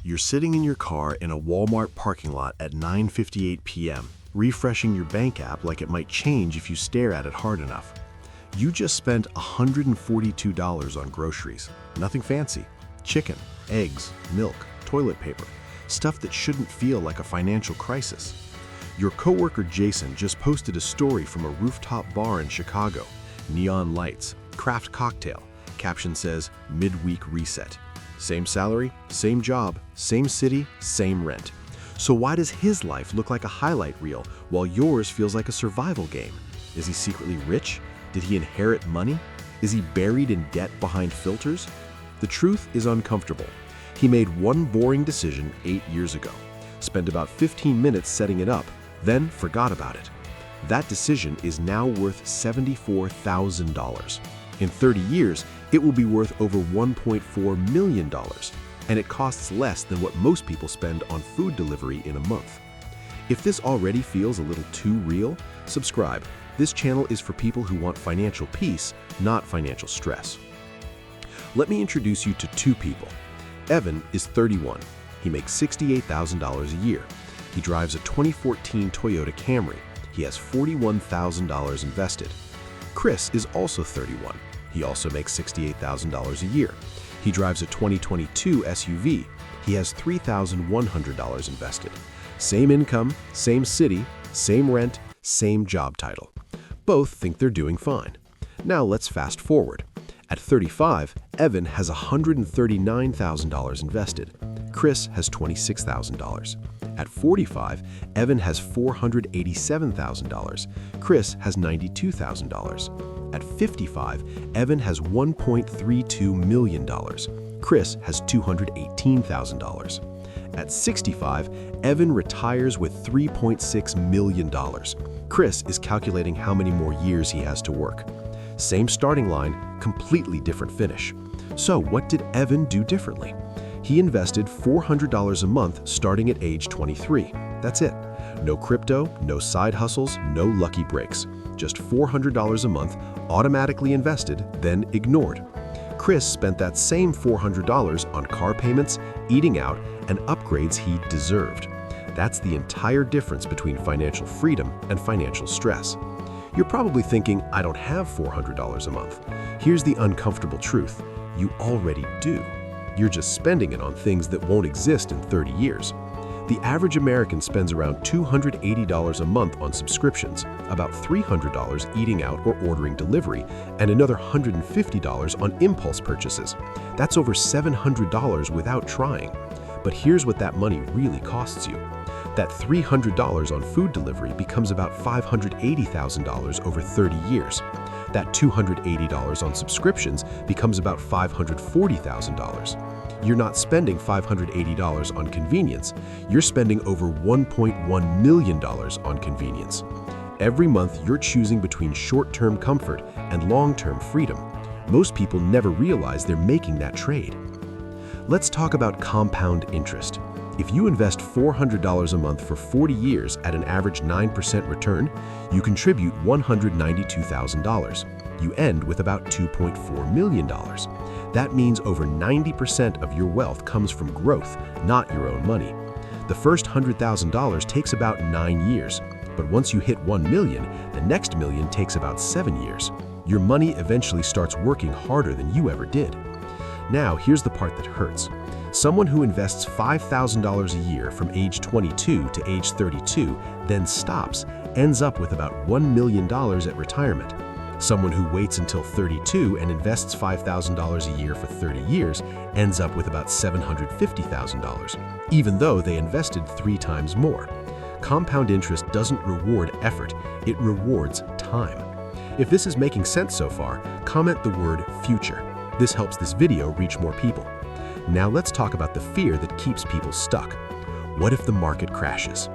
You're sitting in your car in a Walmart parking lot at 9:58 p.m., refreshing your bank app like it might change if you stare at it hard enough. You just spent $142 on groceries. Nothing fancy. Chicken, eggs, milk, toilet paper. Stuff that shouldn't feel like a financial crisis. Your coworker Jason just posted a story from a rooftop bar in Chicago. Neon lights, craft cocktail. Caption says, midweek reset. Same salary, same job, same city, same rent. So why does his life look like a highlight reel while yours feels like a survival game? Is he secretly rich? Did he inherit money? Is he buried in debt behind filters? The truth is uncomfortable. He made one boring decision 8 years ago, spent about 15 minutes setting it up, then forgot about it. That decision is now worth $74,000. In 30 years, it will be worth over $1.4 million, and it costs less than what most people spend on food delivery in a month. If this already feels a little too real, subscribe. This channel is for people who want financial peace, not financial stress. Let me introduce you to two people. Evan is 31. He makes $68,000 a year. He drives a 2014 Toyota Camry. He has $41,000 invested. Chris is also 31. He also makes $68,000 a year. He drives a 2022 SUV. He has $3,100 invested. Same income, same city, same rent, same job title. Both think they're doing fine. Now let's fast forward. At 35, Evan has $139,000 invested. Chris has $26,000. At 45, Evan has $487,000. Chris has $92,000. At 55, Evan has $1.32 million. Chris has $218,000. At 65, Evan retires with $3.6 million. Chris is calculating how many more years he has to work. Same starting line, completely different finish. So what did Evan do differently? He invested $400 a month starting at age 23. That's it. No crypto, no side hustles, no lucky breaks. Just $400 a month automatically invested, then ignored. Chris spent that same $400 on car payments, eating out, and upgrades he deserved. That's the entire difference between financial freedom and financial stress. You're probably thinking, I don't have $400 a month. Here's the uncomfortable truth. You already do. You're just spending it on things that won't exist in 30 years. The average American spends around $280 a month on subscriptions, about $300 eating out or ordering delivery, and another $150 on impulse purchases. That's over $700 without trying. But here's what that money really costs you. That $300 on food delivery becomes about $580,000 over 30 years. That $280 on subscriptions becomes about $540,000. You're not spending $580 on convenience. You're spending over $1.1 million on convenience. Every month, you're choosing between short-term comfort and long-term freedom. Most people never realize they're making that trade. Let's talk about compound interest. If you invest $400 a month for 40 years at an average 9% return, you contribute $192,000. You end with about $2.4 million. That means over 90% of your wealth comes from growth, not your own money. The first $100,000 takes about 9 years, but once you hit $1 million, the next million takes about 7 years. Your money eventually starts working harder than you ever did. Now, here's the part that hurts. Someone who invests $5,000 a year from age 22 to age 32, then stops, ends up with about $1 million at retirement. Someone who waits until 32 and invests $5,000 a year for 30 years ends up with about $750,000, even though they invested 3 times more. Compound interest doesn't reward effort, it rewards time. If this is making sense so far, comment the word future. This helps this video reach more people. Now let's talk about the fear that keeps people stuck. What if the market crashes?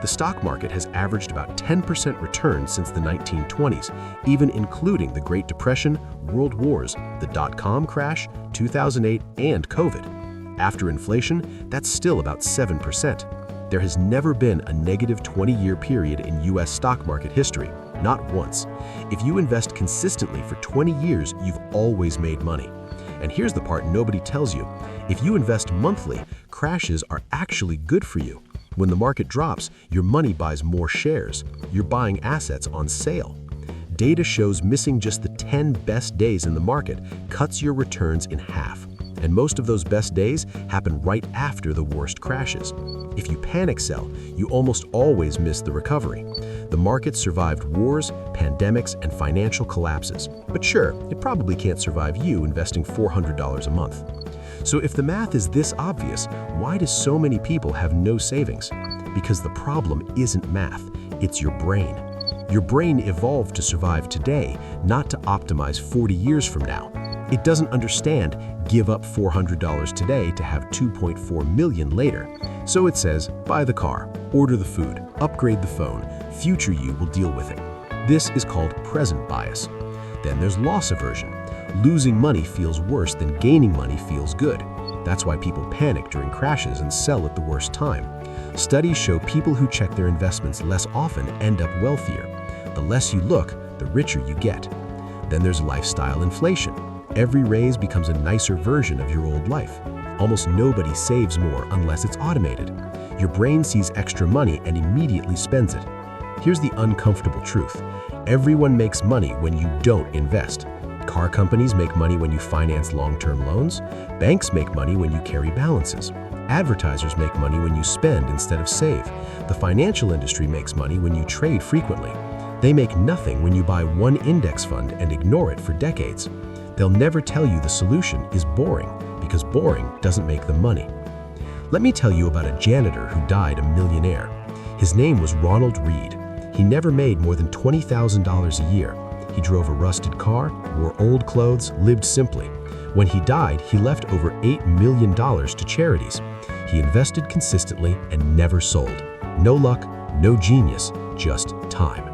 The stock market has averaged about 10% return since the 1920s, even including the Great Depression, World Wars, the dot-com crash, 2008, and COVID. After inflation, that's still about 7%. There has never been a negative 20-year period in U.S. stock market history, not once. If you invest consistently for 20 years, you've always made money. And here's the part nobody tells you. If you invest monthly, crashes are actually good for you. When the market drops, your money buys more shares. You're buying assets on sale. Data shows missing just the 10 best days in the market cuts your returns in half. And most of those best days happen right after the worst crashes. If you panic sell, you almost always miss the recovery. The market survived wars, pandemics, and financial collapses. But sure, it probably can't survive you investing $400 a month. So if the math is this obvious, why do so many people have no savings? Because the problem isn't math, it's your brain. Your brain evolved to survive today, not to optimize 40 years from now. It doesn't understand give up $400 today to have $2.4 million later. So it says, buy the car, order the food, upgrade the phone, future you will deal with it. This is called present bias. Then there's loss aversion. Losing money feels worse than gaining money feels good. That's why people panic during crashes and sell at the worst time. Studies show people who check their investments less often end up wealthier. The less you look, the richer you get. Then there's lifestyle inflation. Every raise becomes a nicer version of your old life. Almost nobody saves more unless it's automated. Your brain sees extra money and immediately spends it. Here's the uncomfortable truth. Everyone makes money when you don't invest. Car companies make money when you finance long-term loans. Banks make money when you carry balances. Advertisers make money when you spend instead of save. The financial industry makes money when you trade frequently. They make nothing when you buy one index fund and ignore it for decades. They'll never tell you the solution is boring, because boring doesn't make them money. Let me tell you about a janitor who died a millionaire. His name was Ronald Read. He never made more than $20,000 a year. He drove a rusted car, wore old clothes, lived simply. When he died, he left over $8 million to charities. He invested consistently and never sold. No luck, no genius, just time.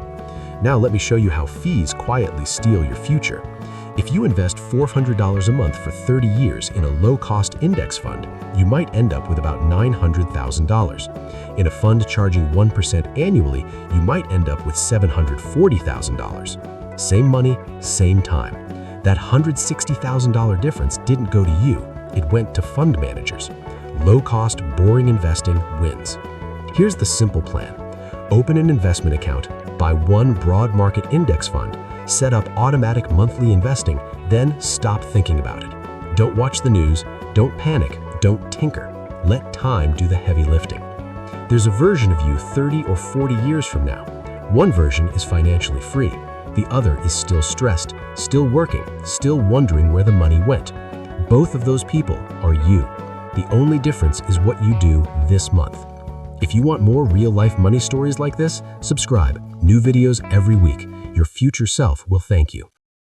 Now let me show you how fees quietly steal your future. If you invest $400 a month for 30 years in a low-cost index fund, you might end up with about $900,000. In a fund charging 1% annually, you might end up with $740,000. Same money, same time. That $160,000 difference didn't go to you, it went to fund managers. Low-cost, boring investing wins. Here's the simple plan. Open an investment account, buy one broad market index fund, set up automatic monthly investing, then stop thinking about it. Don't watch the news, don't panic, don't tinker. Let time do the heavy lifting. There's a version of you 30 or 40 years from now. One version is financially free. The other is still stressed, still working, still wondering where the money went. Both of those people are you. The only difference is what you do this month. If you want more real-life money stories like this, subscribe. New videos every week. Your future self will thank you.